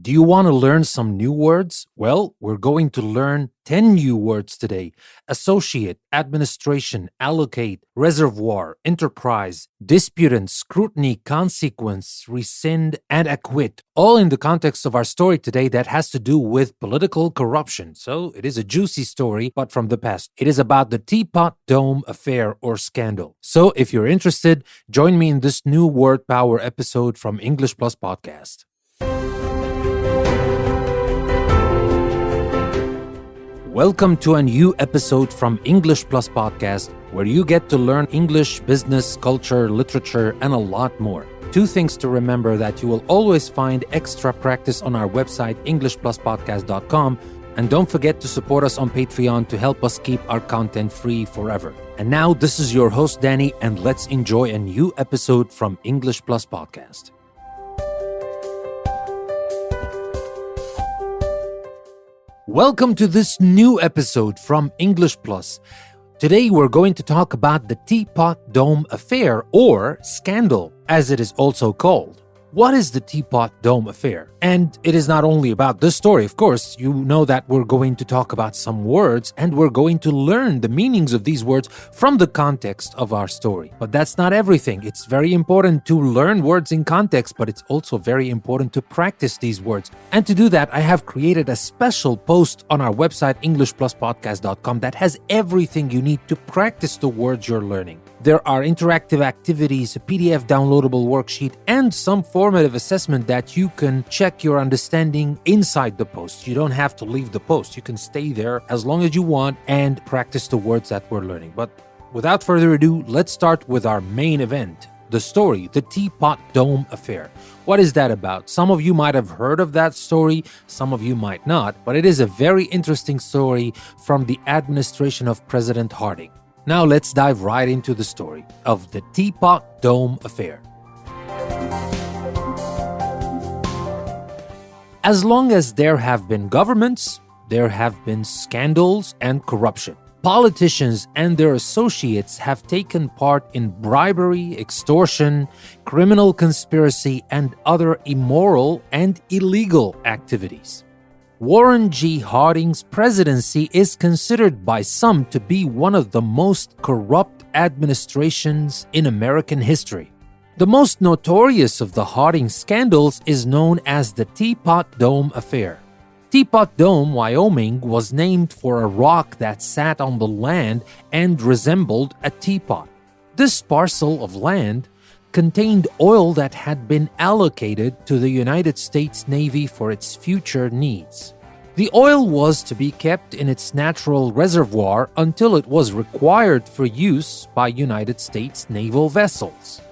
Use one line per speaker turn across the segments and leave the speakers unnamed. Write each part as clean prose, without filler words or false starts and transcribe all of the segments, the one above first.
Do you want to learn some new words? Well, we're going to learn 10 new words today. Associate, administration, allocate, reservoir, enterprise, disputant, scrutiny, consequence, rescind, and acquit. All in the context of our story today that has to do with political corruption. So it is a juicy story, but from the past. It is about the Teapot Dome Affair or scandal. So if you're interested, join me in this new Word Power episode from English Plus Podcast. Welcome to a new episode from English Plus Podcast, where you get to learn English, business, culture, literature, and a lot more. Two things to remember: that you will always find extra practice on our website, englishpluspodcast.com, and don't forget to support us on Patreon to help us keep our content free forever. And now, this is your host, Danny, and let's enjoy a new episode from English Plus Podcast. Welcome to this new episode from English Plus. Today we're going to talk about the Teapot Dome Affair, or scandal, as it is also called. What is the Teapot Dome Affair? And it is not only about this story, of course. You know that we're going to talk about some words and we're going to learn the meanings of these words from the context of our story. But that's not everything. It's very important to learn words in context, but it's also very important to practice these words. And to do that, I have created a special post on our website, englishpluspodcast.com, that has everything you need to practice the words you're learning. There are interactive activities, a PDF downloadable worksheet, and some formative assessment that you can check your understanding inside the post. You don't have to leave the post. You can stay there as long as you want and practice the words that we're learning. But without further ado, let's start with our main event, the story, the Teapot Dome Affair. What is that about? Some of you might have heard of that story, some of you might not, but it is a very interesting story from the administration of President Harding. Now let's dive right into the story of the Teapot Dome Affair. As long as there have been governments, there have been scandals and corruption. Politicians and their associates have taken part in bribery, extortion, criminal conspiracy, and other immoral and illegal activities. Warren G. Harding's presidency is considered by some to be one of the most corrupt administrations in American history. The most notorious of the Harding scandals is known as the Teapot Dome Affair. Teapot Dome, Wyoming, was named for a rock that sat on the land and resembled a teapot. This parcel of land contained oil that had been allocated to the United States Navy for its future needs. The oil was to be kept in its natural reservoir until it was required for use by United States naval vessels.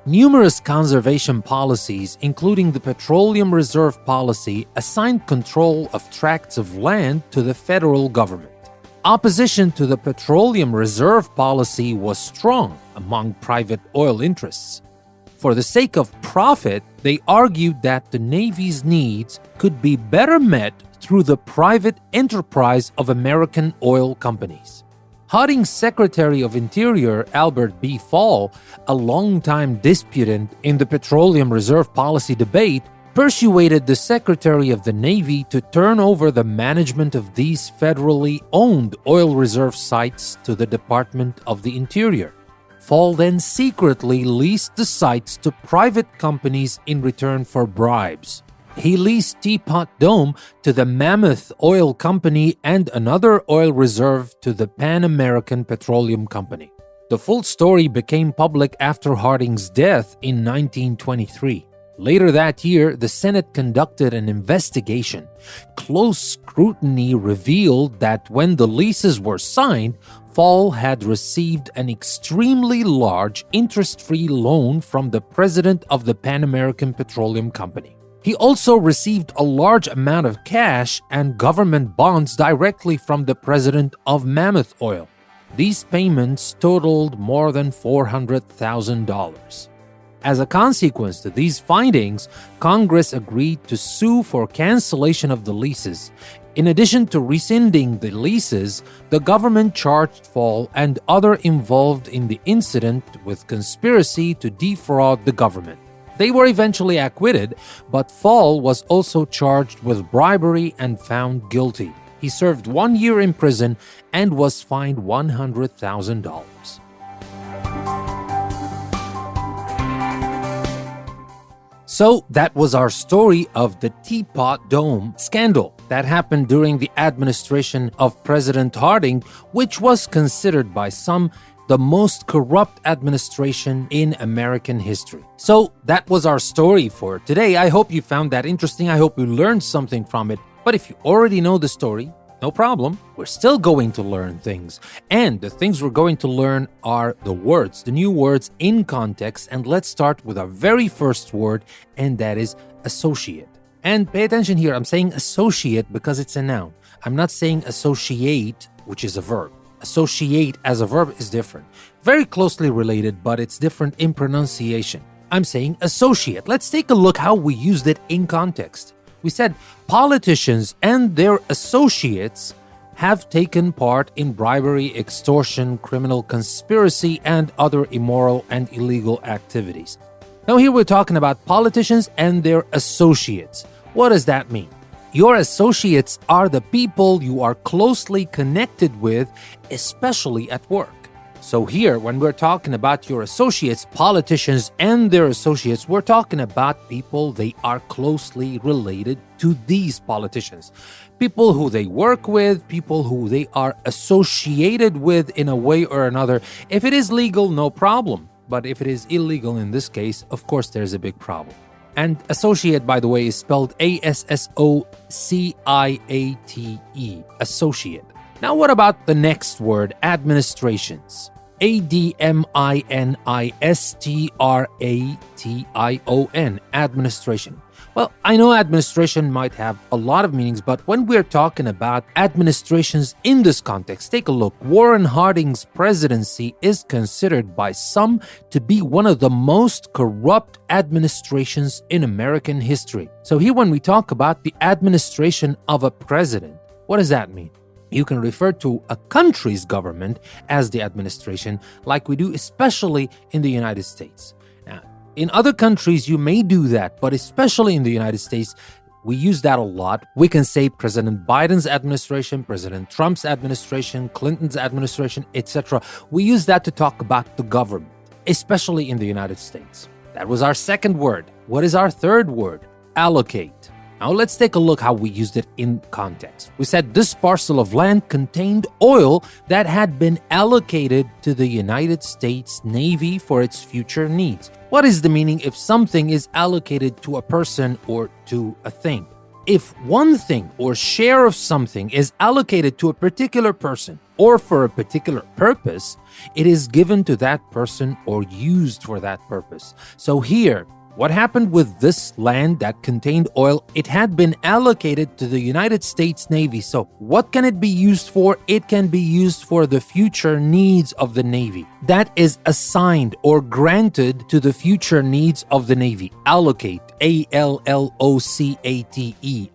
Numerous conservation policies, including the Petroleum Reserve Policy, assigned control of tracts of land to the federal government. Opposition to the Petroleum Reserve Policy was strong among private oil interests. For the sake of profit, they argued that the Navy's needs could be better met through the private enterprise of American oil companies. Harding's Secretary of Interior, Albert B. Fall, a longtime disputant in the Petroleum Reserve Policy debate, persuaded the Secretary of the Navy to turn over the management of these federally owned oil reserve sites to the Department of the Interior. Fall then secretly leased the sites to private companies in return for bribes. He leased Teapot Dome to the Mammoth Oil Company and another oil reserve to the Pan American Petroleum Company. The full story became public after Harding's death in 1923. Later that year, the Senate conducted an investigation. Close scrutiny revealed that when the leases were signed, Fall had received an extremely large interest-free loan from the president of the Pan American Petroleum Company. He also received a large amount of cash and government bonds directly from the president of Mammoth Oil. These payments totaled more than $400,000. As a consequence to these findings, Congress agreed to sue for cancellation of the leases. In addition to rescinding the leases, the government charged Fall and others involved in the incident with conspiracy to defraud the government. They were eventually acquitted, but Fall was also charged with bribery and found guilty. He served 1 year in prison and was fined $100,000. So that was our story of the Teapot Dome scandal that happened during the administration of President Harding, which was considered by some the most corrupt administration in American history. So that was our story for today. I hope you found that interesting. I hope you learned something from it. But if you already know the story, no problem. We're still going to learn things. And the things we're going to learn are the words, the new words in context. And let's start with our very first word, and that is associate. And pay attention here, I'm saying associate because it's a noun. I'm not saying associate, which is a verb. Associate as a verb is different. Very closely related, but it's different in pronunciation. I'm saying associate. Let's take a look how we used it in context. We said politicians and their associates have taken part in bribery, extortion, criminal conspiracy, and other immoral and illegal activities. Now here we're talking about politicians and their associates. What does that mean? Your associates are the people you are closely connected with, especially at work. So here, when we're talking about your associates, politicians and their associates, we're talking about people they are closely related to these politicians. People who they work with, people who they are associated with in a way or another. If it is legal, no problem. But if it is illegal in this case, of course, there's a big problem. And associate, by the way, is spelled A-S-S-O-C-I-A-T-E, associate. Now, what about the next word, administrations? A-D-M-I-N-I-S-T-R-A-T-I-O-N, administration. Well, I know administration might have a lot of meanings, but when we're talking about administrations in this context, take a look. Warren Harding's presidency is considered by some to be one of the most corrupt administrations in American history. So here when we talk about the administration of a president, what does that mean? You can refer to a country's government as the administration, like we do especially in the United States. Now, in other countries, you may do that, but especially in the United States, we use that a lot. We can say President Biden's administration, President Trump's administration, Clinton's administration, etc. We use that to talk about the government, especially in the United States. That was our second word. What is our third word? Allocate. Now let's take a look how we used it in context. We said this parcel of land contained oil that had been allocated to the United States Navy for its future needs. What is the meaning if something is allocated to a person or to a thing? If one thing or share of something is allocated to a particular person or for a particular purpose, it is given to that person or used for that purpose. So here, what happened with this land that contained oil? It had been allocated to the United States Navy. So what can it be used for? It can be used for the future needs of the Navy. That is assigned or granted to the future needs of the Navy. Allocate, A-L-L-O-C-A-T-E,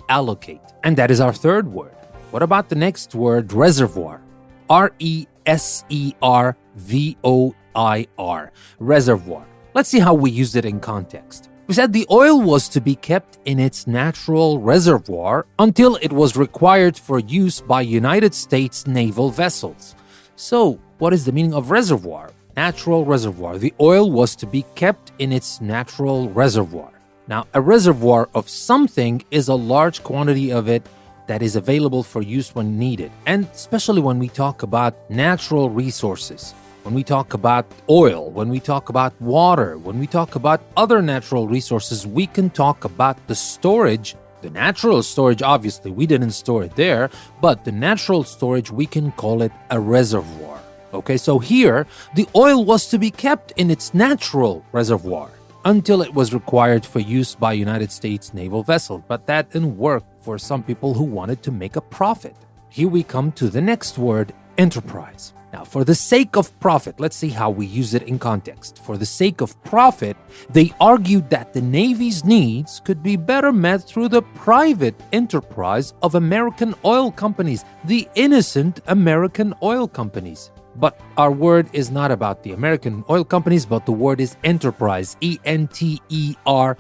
allocate. And that is our third word. What about the next word, reservoir? R-E-S-E-R-V-O-I-R, reservoir. Let's see how we used it in context. We said the oil was to be kept in its natural reservoir until it was required for use by United States naval vessels. So, what is the meaning of reservoir? Natural reservoir. The oil was to be kept in its natural reservoir. Now, a reservoir of something is a large quantity of it that is available for use when needed, and especially when we talk about natural resources. When we talk about oil, when we talk about water, when we talk about other natural resources, we can talk about the storage, the natural storage. Obviously, we didn't store it there, but the natural storage, we can call it a reservoir. Okay, so here, the oil was to be kept in its natural reservoir until it was required for use by United States naval vessels. But that didn't work for some people who wanted to make a profit. Here we come to the next word, enterprise. Now, for the sake of profit, let's see how we use it in context. For the sake of profit, they argued that the Navy's needs could be better met through the private enterprise of American oil companies, the innocent American oil companies. But our word is not about the American oil companies, but the word is enterprise, enterprise.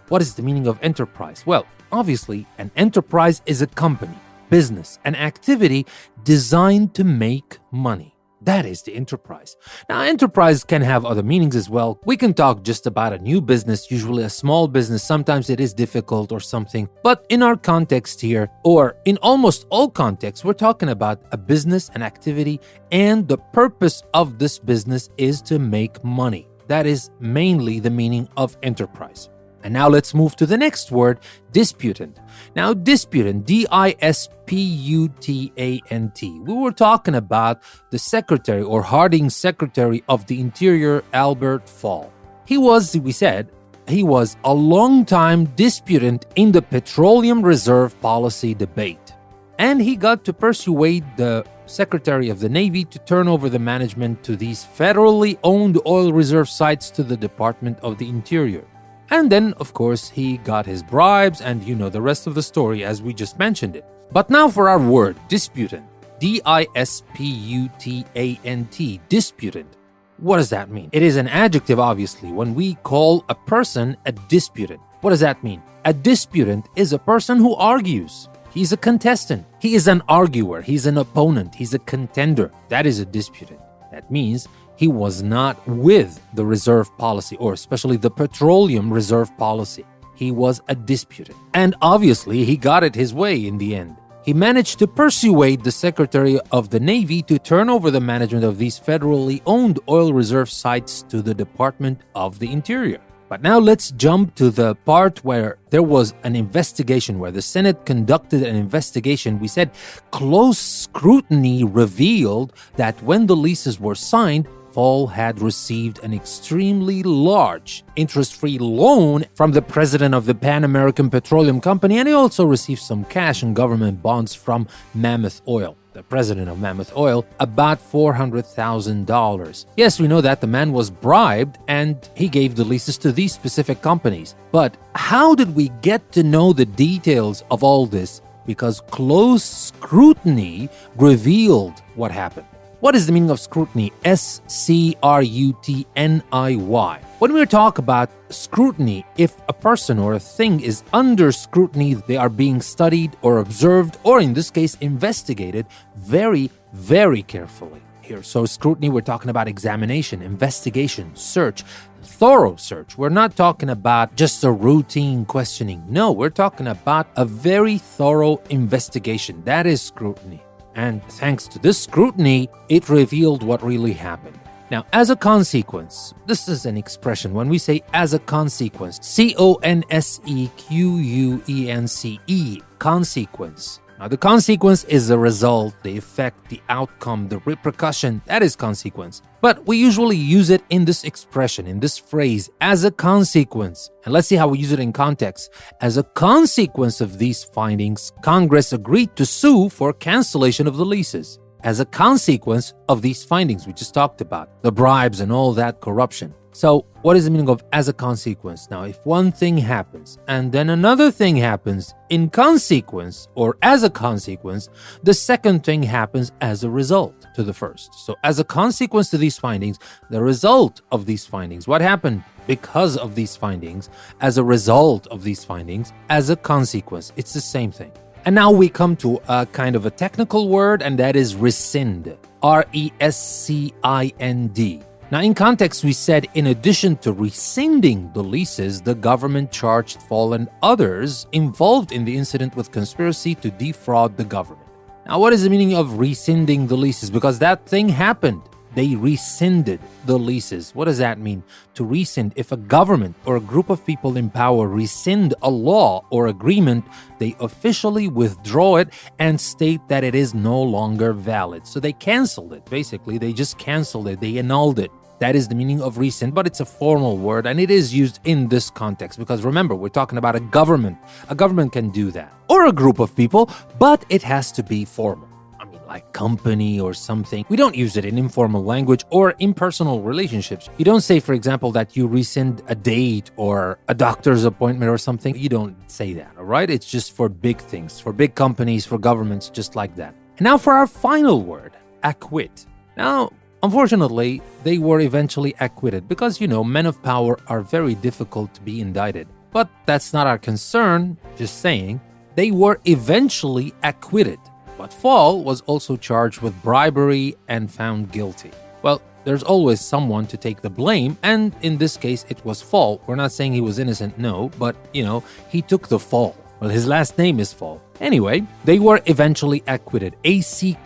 What is the meaning of enterprise? Well, obviously, an enterprise is a company, business, an activity designed to make money. That is the enterprise. Now, enterprise can have other meanings as well. We can talk just about a new business, usually a small business. Sometimes it is difficult or something. But in our context here, or in almost all contexts, we're talking about a business, an activity, and the purpose of this business is to make money. That is mainly the meaning of enterprise. And now let's move to the next word, disputant. Now, disputant, disputant. We were talking about the secretary or Harding's secretary of the Interior, Albert Fall. He was a long-time disputant in the petroleum reserve policy debate. And he got to persuade the Secretary of the Navy to turn over the management to these federally owned oil reserve sites to the Department of the Interior. And then, of course, he got his bribes, and you know the rest of the story as we just mentioned it. But now for our word, disputant. disputant. Disputant. What does that mean? It is an adjective, obviously, when we call a person a disputant. What does that mean? A disputant is a person who argues. He's a contestant. He is an arguer. He's an opponent. He's a contender. That is a disputant. That means he was not with the reserve policy, or especially the petroleum reserve policy. He was a disputant. And obviously, he got it his way in the end. He managed to persuade the Secretary of the Navy to turn over the management of these federally owned oil reserve sites to the Department of the Interior. But now let's jump to the part where there was an investigation, where the Senate conducted an investigation. We said close scrutiny revealed that when the leases were signed, Fall had received an extremely large interest-free loan from the president of the Pan American Petroleum Company, and he also received some cash and government bonds from Mammoth Oil, the president of Mammoth Oil, about $400,000. Yes, we know that the man was bribed and he gave the leases to these specific companies. But how did we get to know the details of all this? Because close scrutiny revealed what happened. What is the meaning of scrutiny? scrutiny. When we talk about scrutiny, if a person or a thing is under scrutiny, they are being studied or observed, or in this case, investigated very, very carefully. Here, so scrutiny, we're talking about examination, investigation, search, thorough search. We're not talking about just a routine questioning. No, we're talking about a very thorough investigation. That is scrutiny. And thanks to this scrutiny, it revealed what really happened. Now, as a consequence, this is an expression. When we say as a consequence, consequence, consequence. Now, the consequence is the result, the effect, the outcome, the repercussion. That is consequence. But we usually use it in this expression, in this phrase, as a consequence. And let's see how we use it in context. As a consequence of these findings, Congress agreed to sue for cancellation of the leases. As a consequence of these findings we just talked about, the bribes and all that corruption. So, what is the meaning of as a consequence? Now, if one thing happens and then another thing happens in consequence or as a consequence, the second thing happens as a result to the first. So, as a consequence to these findings, the result of these findings, what happened because of these findings, as a result of these findings, as a consequence, it's the same thing. And now we come to a kind of a technical word, and that is rescind. rescind. Now, in context, we said in addition to rescinding the leases, the government charged Fall and others involved in the incident with conspiracy to defraud the government. Now, what is the meaning of rescinding the leases? Because that thing happened. They rescinded the leases. What does that mean? To rescind, if a government or a group of people in power rescind a law or agreement, they officially withdraw it and state that it is no longer valid. So they canceled it. Basically, they just canceled it. They annulled it. That is the meaning of rescind, but it's a formal word, and it is used in this context because remember, we're talking about a government. A government can do that, or a group of people, but it has to be formal. Like company or something. We don't use it in informal language or impersonal relationships. You don't say, for example, that you rescind a date or a doctor's appointment or something. You don't say that, all right? It's just for big things, for big companies, for governments, just like that. And now for our final word, acquit. Now, unfortunately, they were eventually acquitted because, men of power are very difficult to be indicted. But that's not our concern, just saying. They were eventually acquitted. But Fall was also charged with bribery and found guilty. Well, there's always someone to take the blame, and in this case, it was Fall. We're not saying he was innocent, no, but, he took the fall. Well, his last name is Fall. Anyway, they were eventually acquitted. A-C-Q-U-I-T,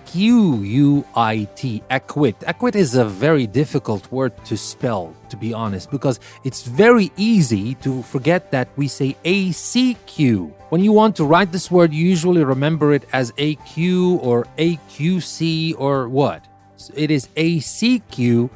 acquit. Acquit is a very difficult word to spell, to be honest, because it's very easy to forget that we say A-C-Q. When you want to write this word, you usually remember it as A-Q or A-Q-C or what? So it is A-C-Q-U-I-T,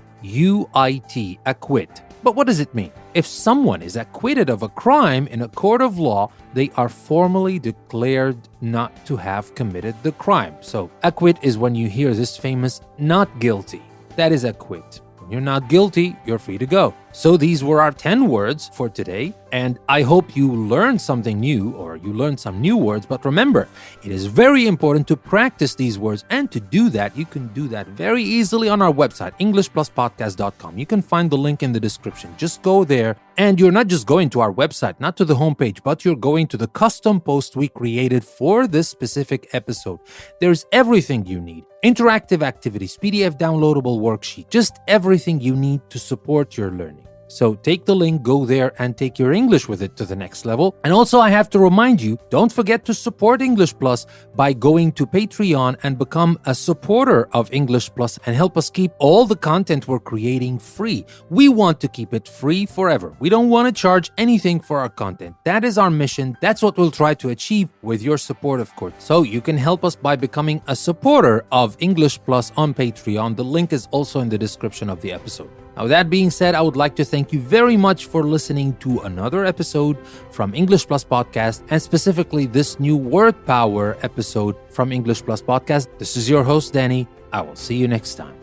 acquit. But what does it mean? If someone is acquitted of a crime in a court of law, they are formally declared not to have committed the crime. So, acquit is when you hear this famous not guilty. That is acquit. When you're not guilty, you're free to go. So these were our 10 words for today, and I hope you learned something new or you learned some new words. But remember, it is very important to practice these words, and to do that, you can do that very easily on our website, EnglishPlusPodcast.com. You can find the link in the description. Just go there, and you're not just going to our website, not to the homepage, but you're going to the custom post we created for this specific episode. There's everything you need. Interactive activities, PDF downloadable worksheet, just everything you need to support your learning. So take the link, go there, and take your English with it to the next level. And also, I have to remind you, don't forget to support English Plus by going to Patreon and become a supporter of English Plus and help us keep all the content we're creating free. We want to keep it free forever. We don't want to charge anything for our content. That is our mission. That's what we'll try to achieve with your support, of course. So you can help us by becoming a supporter of English Plus on Patreon. The link is also in the description of the episode. Now, that being said, I would like to thank you very much for listening to another episode from English Plus Podcast, and specifically this new word power episode from English Plus Podcast. This is your host, Danny. I will see you next time.